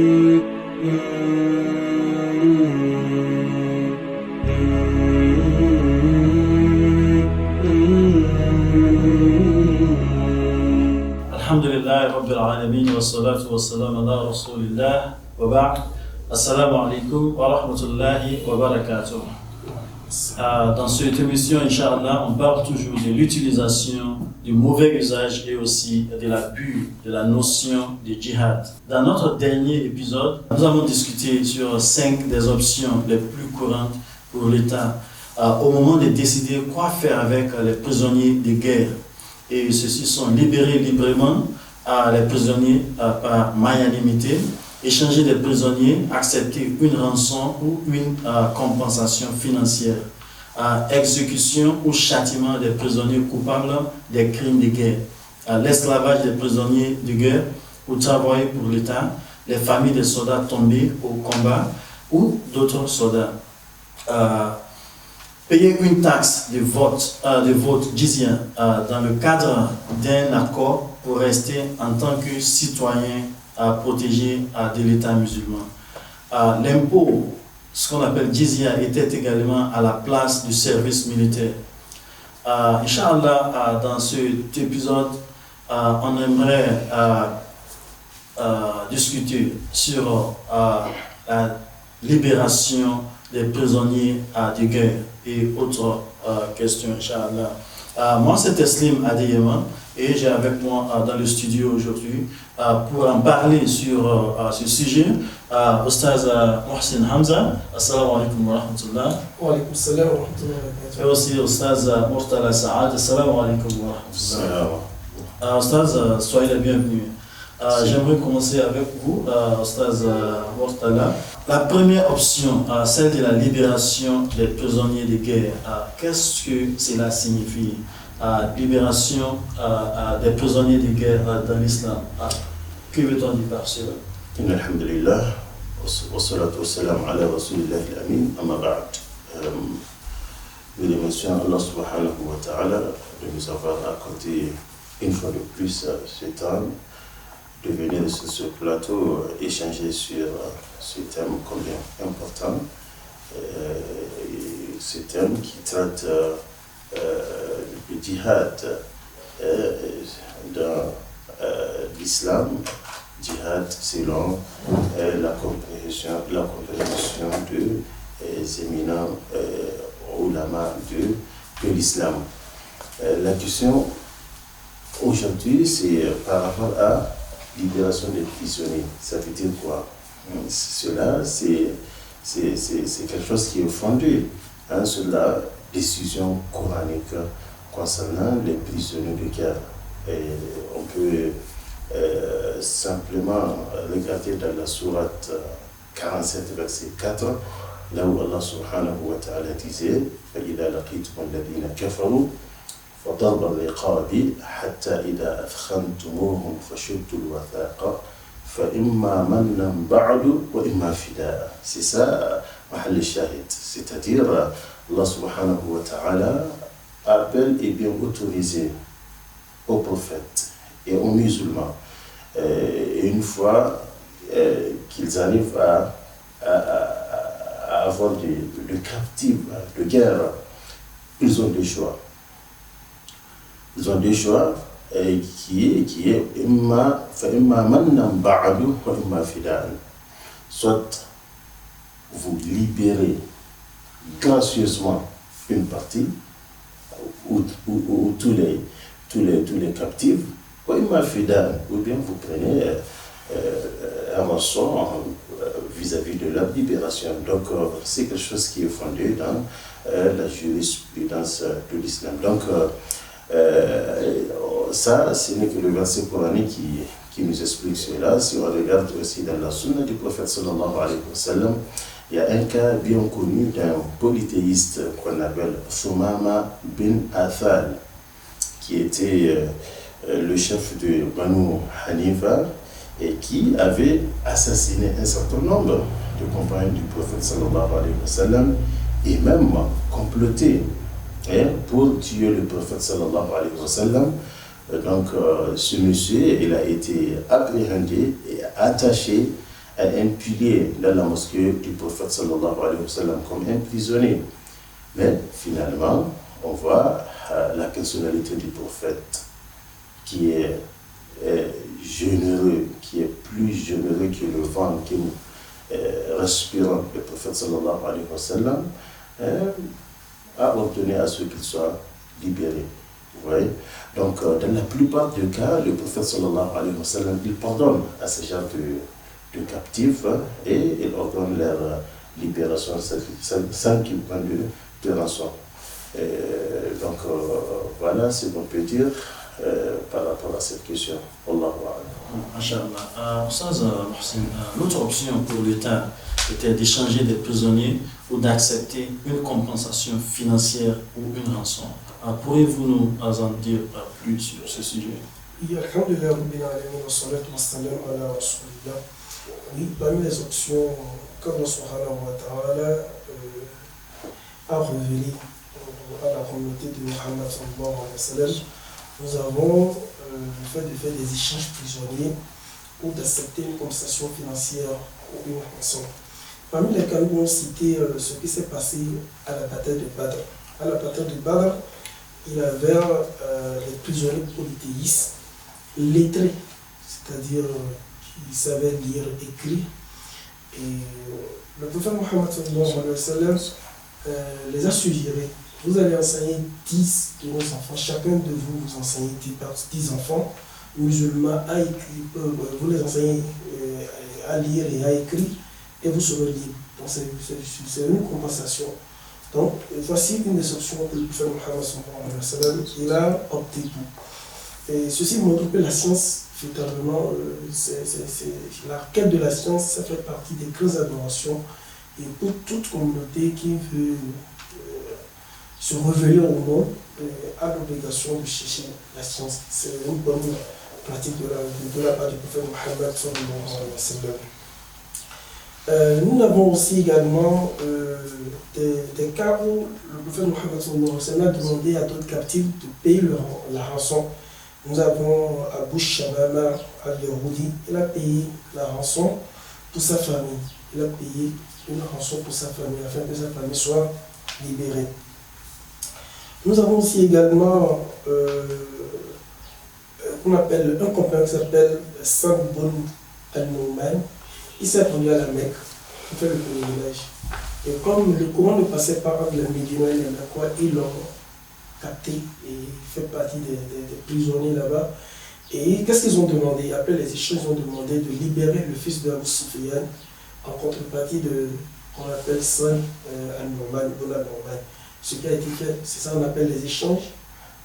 Alhamdulillah Rabbil Alamin wa salatu wa salam ala Rasulillah wa ba'd. Assalamu alaikum wa rahmatullahi wa barakatuh. Dans cette émission, Inch'Allah, on parle toujours de l'utilisation, du mauvais usage et aussi de l'abus de la notion de djihad. Dans notre dernier épisode, nous avons discuté sur 5 des options les plus courantes pour l'État au moment de décider quoi faire avec les prisonniers de guerre. Et ceux-ci sont libérés librement, les prisonniers par magnanimité, échanger des prisonniers, accepter une rançon ou une compensation financière, exécution ou châtiment des prisonniers coupables des crimes de guerre, l'esclavage des prisonniers de guerre ou travailler pour l'État, les familles des soldats tombés au combat ou d'autres soldats. Payer une taxe de vote jizya dans le cadre d'un accord pour rester en tant que citoyen protégé de l'État musulman. L'impôt, ce qu'on appelle jizya, était également à la place du service militaire. Inch'Allah, dans cet épisode, on aimerait discuter sur la libération des prisonniers de guerre et autres questions, Inch'Allah. Moi, c'est Teslim Adeyema et j'ai avec moi dans le studio aujourd'hui pour en parler sur ce sujet, Oustaz Mohsin Hamza. Assalamu alaikum wa rahmatullah. Wa alaikum salam wa rahmatullah wa barakatuh. Et aussi Oustaz Murtala Saad. Assalamu alaikum wa rahmatullah. Oustaz, soyez les bienvenus. J'aimerais commencer avec vous, Oustaz Murtala. La première option, celle de la libération des prisonniers de guerre, qu'est-ce que cela signifie? Libération des prisonniers de guerre dans l'islam. Que veut-on dire par cela? Alhamdulillah, wa salatu wa salam ala Rasulillah al-Amin, amma ba'd. Nous remercions Allah subhanahu wa ta'ala de nous avoir accordé une fois de plus ce temps de venir sur ce plateau échanger sur ce thème combien important, ce thème qui traite du djihad dans l'islam, djihad selon la compréhension des éminents ulama de l'islam. La question aujourd'hui, c'est par rapport à libération des prisonniers. Ça veut dire quoi? Cela, c'est quelque chose qui est fondé sur la décision coranique concernant les prisonniers de guerre. Et on peut simplement regarder dans la sourate 47, verset 4, là où Allah subhanahu wa ta'ala disait فَإِذَا لَقِيتُمُ الَّذِينَ كَفَرُوا فضرب الرقاب حتى إذا أثخنتموهم فشدوا الوثاق فإما منا بعد وإما فداء. C'est ça, mahal al-shahid. C'est-à-dire, Allah subhanahu wa ta'ala appelle et bien autorisé aux prophètes et aux musulmans. Et une fois qu'ils arrivent à avoir des captifs de guerre, ils ont des choix. Ils ont des choix qui est imma mannan ba'du wa imma fida'an. Soit vous libérez gracieusement une partie ou tous les captifs, wa imma fida'an, ou bien vous prenez un rançon vis-à-vis de la libération. Donc c'est quelque chose qui est fondé dans la jurisprudence de l'islam. Donc ça, ce n'est que le verset coranique qui nous explique cela. Si on regarde aussi dans la sunna du prophète sallallahu alayhi wa sallam, il y a un cas bien connu d'un polythéiste qu'on appelle Thumama bin Athal, qui était le chef de Banu Hanifa et qui avait assassiné un certain nombre de compagnons du prophète sallallahu alayhi wa sallam et même comploté pour tuer le prophète sallallahu alayhi wa sallam. Donc ce monsieur, il a été appréhendé et attaché à un pilier dans la mosquée du prophète sallallahu alayhi wa sallam comme un prisonnier. Mais finalement, on voit la personnalité du prophète qui est généreux, qui est plus généreux que le vent qui respirant. Le prophète sallallahu alayhi wa sallam a ordonné à ceux qu'ils soient libérés. Vous voyez? Donc, dans la plupart des cas, le prophète sallallahu alayhi wa sallam, il pardonne à ces gens de captifs et il ordonne leur libération sans qu'ils prennent de rançon. Donc, voilà ce qu'on peut dire par rapport à cette question. Allahu Akbar. Masha'Allah. Ustaz Mohsin, l'autre option pour l'État était d'échanger des prisonniers ou d'accepter une compensation financière ou une rançon. Pourriez-vous nous en dire plus sur ce sujet? Alhamdulillah, Rabbil Alamin, wa salatu wa salam ala Rasulillah. Oui, parmi les options, comme Allah subhanahu wa ta'ala a révélé à la communauté de Muhammad sallallahu alayhi wa sallam, nous avons le fait de faire des échanges prisonniers ou d'accepter une compensation financière ou une rançon. Parmi lesquels nous avons cité ce qui s'est passé à la bataille de Badr. À la bataille de Badr, il y avait des prisonniers polythéistes, lettrés, c'est-à-dire qui savaient lire, écrire. Et le prophète Mohammed sallallahu alayhi wa sallam les a suggérés. Vous allez enseigner 10 de nos enfants, chacun de vous, vous enseignez 10 enfants musulmans à écrire, vous les enseignez à lire et à écrire, et vous serez libres. Donc c'est une compensation. Donc voici une des options que le prophète Mohammed sallallahu alayhi wa sallam il a opté pour. Et ceci montre que la science, véritablement, la quête de la science, ça fait partie des grandes adorations. Et pour toute communauté qui veut se révéler au monde, a l'obligation de chercher la science. C'est une bonne pratique de la part du prophète Mohammed sallallahu alayhi wa sallam. Nous avons aussi également des cas où le prophète Mohammed sallallahu alayhi wa sallam a demandé à d'autres captifs de payer la rançon. Nous avons Abu Shamama al-Yahoudi, il a payé la rançon pour sa famille. Il a payé une rançon pour sa famille, afin que sa famille soit libérée. Nous avons aussi également qu'on appelle un compagnon qui s'appelle Sa'd ibn al-Nu'man. Il s'est rendu à la Mecque pour faire le pèlerinage. Et comme le courant ne passait pas entre la Médina et la Mecque, ils l'ont capté et fait partie des prisonniers là-bas. Et qu'est-ce qu'ils ont demandé? Après les échanges, ils ont demandé de libérer le fils de Abu Sufyan en contrepartie de qu'on appelle Sa'd al-Nu'man. Ce qui a été fait, c'est ça qu'on appelle les échanges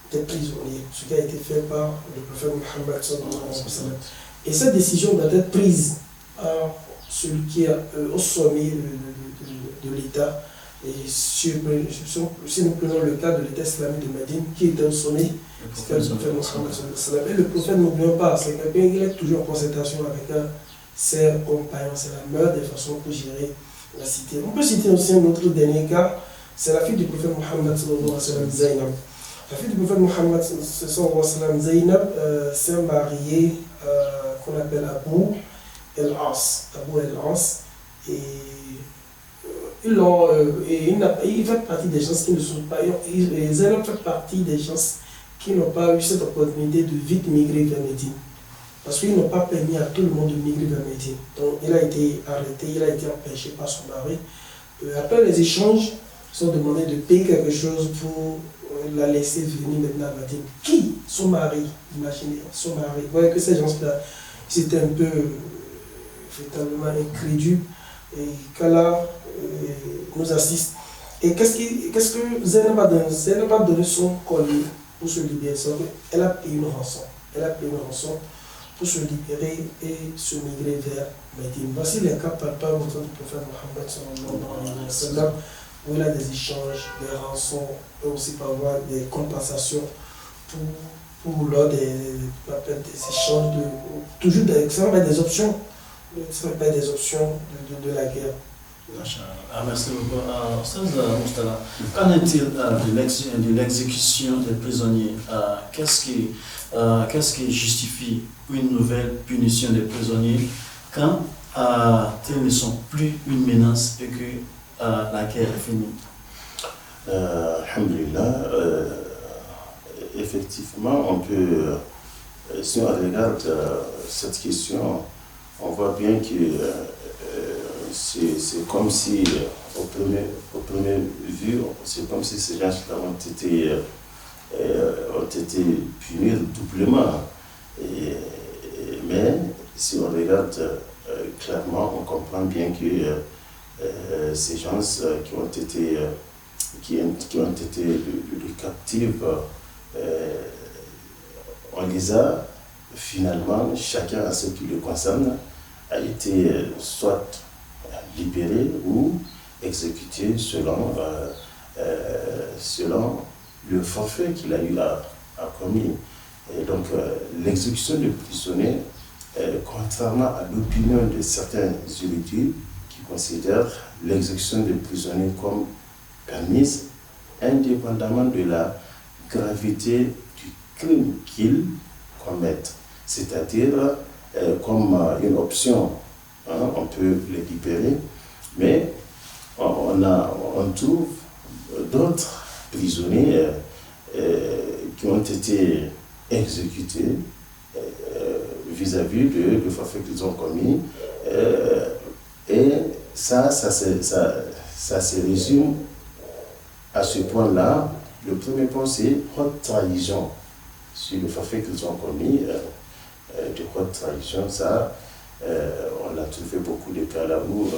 des prisonniers, ce qui a été fait par le prophète Mohammed sallallahu alayhi wa sallam. Et cette décision doit être prise par celui qui est au sommet de l'État. Et si nous prenons le cas de l'État islamique de Médine, qui était au sommet, c'était le prophète Mohammed sallallahu alayhi wa sallam. Et le prophète n'oublie pas, c'est quelqu'un qui est toujours en concertation avec ses compagnons. C'est la meilleure des façons pour gérer la cité. On peut citer aussi un autre dernier cas, c'est la fille du prophète Mohammed sallallahu alayhi wa sallam, Zainab. La fille du prophète Mohammed sallallahu alayhi wa sallam, Zainab, s'est mariée qu'on appelle Abu el-As. Et il fait partie des gens qui ne sont pas. Zainab fait partie des gens qui n'ont pas eu cette opportunité de vite migrer vers Médine. Parce qu'ils n'ont pas permis à tout le monde de migrer vers Médine. Donc il a été arrêté, il a été empêché par son mari. Après les échanges, ils ont demandé de payer quelque chose pour la laisser venir maintenant à Médine. Qui? Son mari. Imaginez, son mari. Vous voyez que ces gens-là, c'était un peu véritablement incrédule. Et qu'Allah nous assiste. Et qu'est-ce que Zainab a donné? Zainab a donné son collier pour se libérer. Elle a payé une rançon. Elle a payé une rançon pour se libérer et se migrer vers Médine. Voici les cas palpables du prophète Mohammed sallallahu alayhi wa sallam, où il a des échanges, des rançons, et aussi par avoir des compensations pour lors des échanges, toujours des options, des options de la guerre. Merci beaucoup. Moustapha, qu'en est-il de l'exécution des prisonniers? Qu'est-ce qui justifie une nouvelle punition des prisonniers quand qu'ils ne sont plus une menace et que la guerre est finie? Alhamdulillah, effectivement, on peut, si on regarde cette question, on voit bien que c'est comme si, au premier vue, c'est comme si ces gens-là ont été punis doublement. Mais si on regarde clairement, on comprend bien que ces gens qui ont été les captifs, on les a finalement, chacun à ce qui le concerne, a été soit libéré ou exécuté selon le forfait qu'il a eu à commis. Et donc l'exécution de prisonniers, contrairement à l'opinion de certains érudits qui considèrent l'exécution de prisonniers comme permise, indépendamment de la gravité du crime qu'ils commettent. C'est-à-dire comme une option, on peut les libérer, mais on trouve d'autres prisonniers qui ont été exécutés vis-à-vis du forfait qu'ils ont commis, et ça se résume à ce point-là. Le premier point, c'est haute trahison. Sur le forfait qu'ils ont commis, de haute trahison, ça, on a trouvé beaucoup de cas là où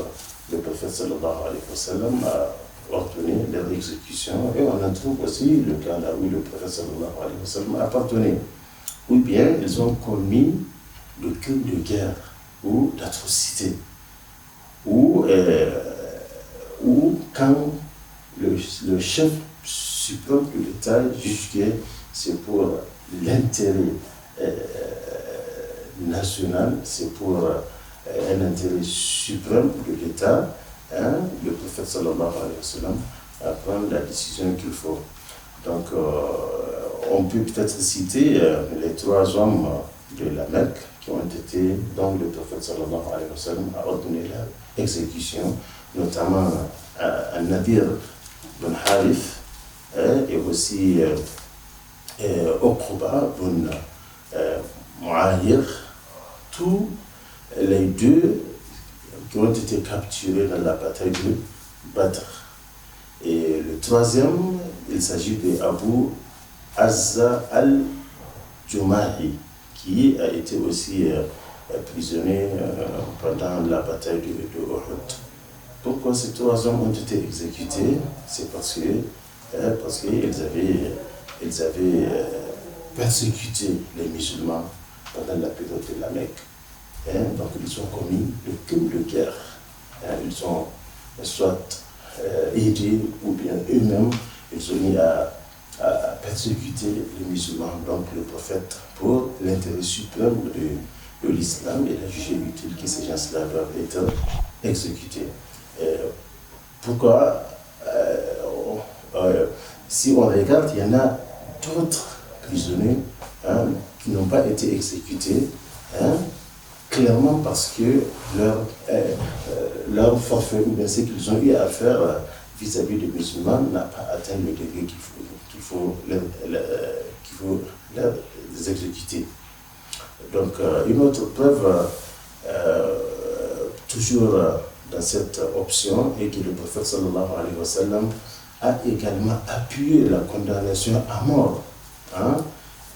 le prophète sallallahu alayhi wa sallam a ordonné leur exécution, et on en trouve aussi le cas là où le prophète sallallahu alayhi wa sallam a pardonné. Ou bien ils ont commis le crime de guerre ou d'atrocité, ou quand le chef suprême de l'État juge que c'est pour l'intérêt national, c'est pour un intérêt suprême de l'État, le prophète sallallahu alayhi wa sallam à prendre la décision qu'il faut. Donc on peut peut-être citer les 3 hommes de la Mecque qui ont été, dont le prophète sallallahu alayhi wa sallam a ordonné leur exécution, notamment Nadir bin Harith et aussi Uqba bin Mu'ayir, tous les 2 qui ont été capturés dans la bataille de Badr. Et le 3e, il s'agit de Abu Azza al-Jumahi, qui a été aussi prisonnier pendant la bataille de Uhud. Pourquoi ces 3 hommes ont été exécutés? C'est parce qu'ils avaient persécuté les musulmans pendant la période de la Mecque. Donc ils ont commis le crime de guerre. Ils ont soit aidé ou bien eux-mêmes, ils ont mis à persécuter les musulmans. Donc le prophète, pour l'intérêt suprême de l'islam, il a jugé utile que ces gens-là doivent être exécutés. Pourquoi si on regarde, il y en a d'autres prisonniers qui n'ont pas été exécutés, clairement parce que leur forfait ou bien ce qu'ils ont eu à faire vis-à-vis des musulmans n'a pas atteint le degré qu'il faut les exécuter. Donc une autre preuve toujours dans cette option est que le prophète sallallahu alayhi wa sallam a également appuyé la condamnation à mort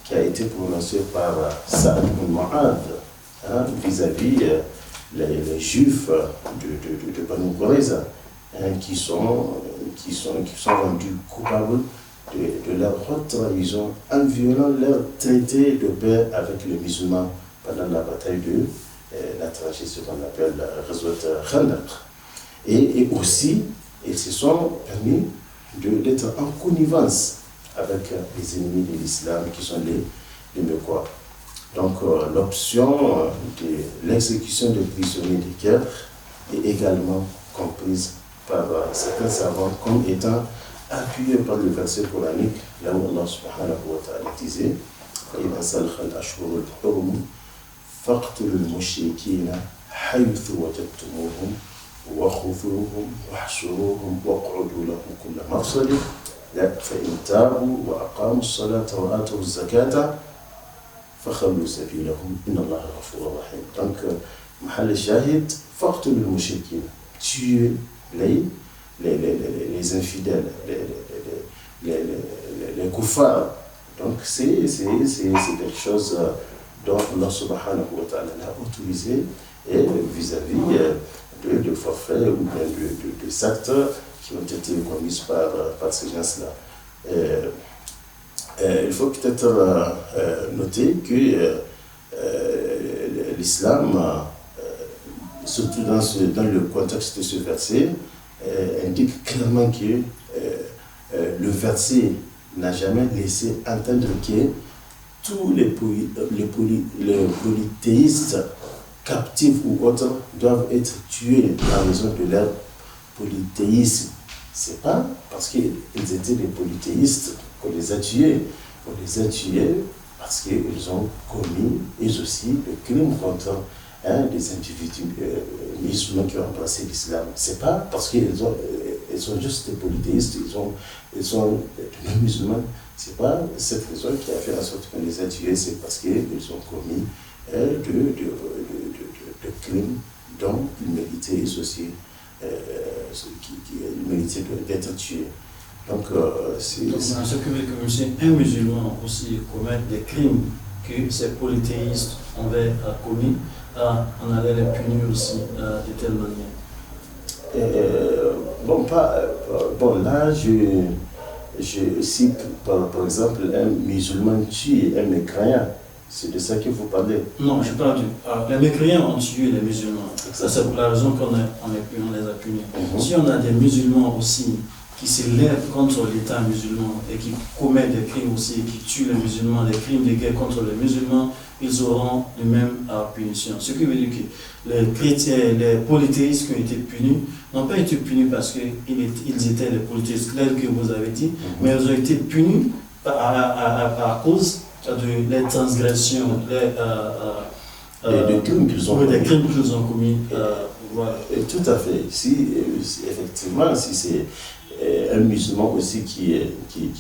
qui a été prononcée par Sa'd ibn Mu'adh vis-à-vis les juifs de Banu Qurayza qui sont rendus coupables de leur haute trahison en violant leur traité de paix avec les musulmans pendant la bataille de la tragédie, ce qu'on appelle la Ghazwat Khandaq. Et aussi, ils se sont permis d'être en connivence avec les ennemis de l'islam qui sont les Mecquois. Donc l'option de l'exécution des prisonniers de guerre est également comprise par certains savants comme étant appuyée par le verset coranique, là où Allah subhanahu wa ta'ala disait فَإِذَا سَلْخَ الْأَشْهُرُ الْحُرُمُ فَاقْتُلُوا الْمُشْرِكِينَ حيث وجدتموهم وخذوهم واحشروهم واقعدوا لهم كل مرصد فإن تابوا وأقاموا الصلاة وآتوا الزكاة فخلوا سبيلهم إن الله غفور رحيم. Donc, محل الشاهد فاقتلوا المشركين, tuez les infidèles, les kuffars. Donc c'est quelque chose dont Allah subhanahu wa ta'ala l'a autorisé et vis-à-vis de forfaits ou bien de actes qui ont été commis par ces gens-là. Il faut peut-être noter que l'islam, surtout dans le contexte de ce verset, indique clairement que le verset n'a jamais laissé entendre que tous les polythéistes captifs ou autres doivent être tués en raison de leur polythéisme. C'est pas parce qu'ils étaient des polythéistes qu'on les a tués. On les a tués parce qu'ils ont commis, eux aussi, le crime contre des individus musulmans qui ont embrassé l'islam. C'est pas parce qu'ils sont juste des polythéistes, ils sont des musulmans. C'est pas cette raison qui a fait en sorte qu'on les a tués, c'est parce qu'ils ont commis de crimes dont ils méritaient aussi d'être tués. Donc, c'est ce que veut que monsieur, un musulman aussi commettre des crimes que ces polythéistes avaient commis, on allait les punir aussi de telle manière. Là, si par exemple un musulman tue un mécréant, c'est de ça que vous parlez? Non, je parle les mécréants ont tué les musulmans. Ça, c'est pour la raison qu'on les a punis. Si on a des musulmans aussi qui se lèvent contre l'État musulman et qui commettent des crimes aussi, et qui tuent les musulmans, des crimes de guerre contre les musulmans, ils auront les mêmes punitions. Ce qui veut dire que les chrétiens, les polythéistes qui ont été punis, n'ont pas été punis parce qu'ils étaient les polythéistes, tels que vous avez dit, mais ils ont été punis à cause de les transgressions, des crimes qu'ils ont commis. Voilà. Tout à fait. Effectivement, si c'est un musulman aussi qui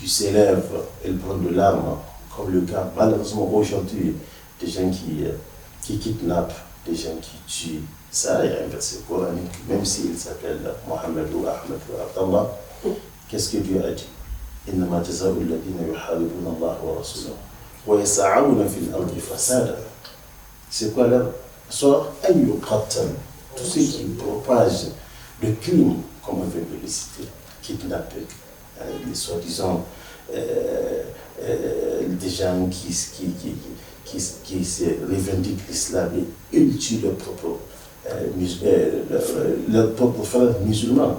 s'élève, il prend de l'arme, comme le cas malheureusement aujourd'hui, des gens qui kidnappent, des gens qui tuent. Ça, il y a un verset coranique, même s'il s'appelle Mohamed ou Ahmed ou Abdallah, qu'est-ce que Dieu a dit? إنما جزاء الذين يحاربون الله ورسوله ويسعون في الأرض فسادا. C'est quoi leur sort? أن يقتلوا. Tous ceux qui propagent le crime, comme on vient de le citer, kidnapping, les soi-disant des gens qui se revendiquent l'islam et ils tuent leurs propres frères musulmans.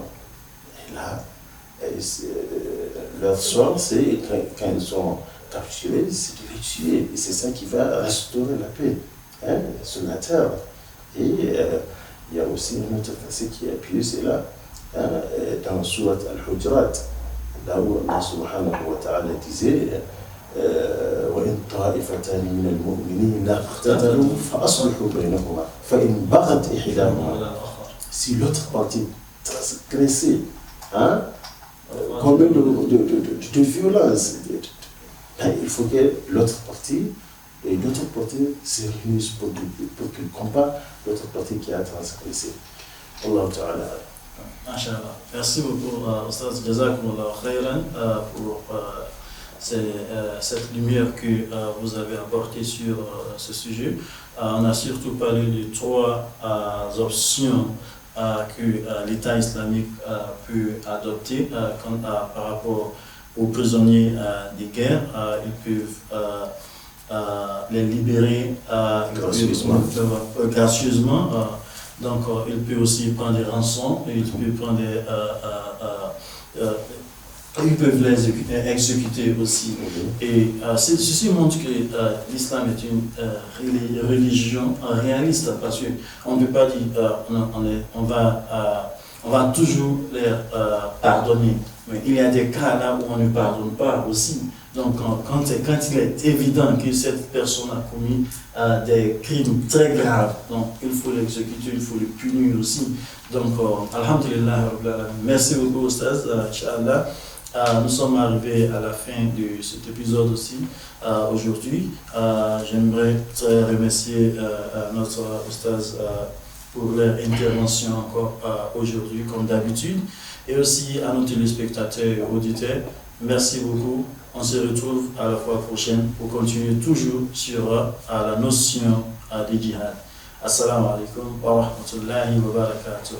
Et là, leur sort, c'est quand ils sont capturés, c'est de les tuer. Et c'est ça qui va restaurer la paix sur la terre. Et il y a aussi un autre verset qui est appuyé, c'est là, dans Surat Al-Hujurat, là où Allah subhanahu wa ta'ala disait وَإِنْ طَائِفَتَانِ مِنَ الْمُؤْمِنِينَ اقْتَتَلُوا فَأَصْلِحُوا بَيْنَهُمَا فَإِنْ بَغَتْ إِحْدَاهُمَا. Si l'autre partie transgressée, combien de violence, il faut que l'autre partie se réunissent pour qu'il combat l'autre partie qui a transgressé. Allah Ta'ala. Masha'Allah. Merci beaucoup, Ustaz Jazakumullah khairan, pour cette lumière que vous avez apportée sur ce sujet. On a surtout parlé de 3 options que l'État islamique peut adopter par rapport aux prisonniers de guerre. Ils peuvent les libérer gracieusement. Donc, il peut aussi prendre des rançons, il peut prendre ils peuvent les exécuter aussi. Et ceci montre que l'islam est une religion réaliste, parce qu'on ne peut pas dire on va toujours les pardonner. Mais il y a des cas là où on ne pardonne pas aussi. Donc, quand il est évident que cette personne a commis des crimes très graves, donc il faut l'exécuter, il faut le punir aussi. Donc, alhamdulillah, merci beaucoup, Ostaz, Inch'Allah. Nous sommes arrivés à la fin de cet épisode aussi aujourd'hui. J'aimerais très remercier notre Ostaz pour leur intervention encore aujourd'hui, comme d'habitude, et aussi à nos téléspectateurs et auditeurs. Merci beaucoup. On se retrouve à la fois prochaine pour continuer toujours sur la notion de djihad. Assalamu alaikum wa rahmatullahi wa barakatuh.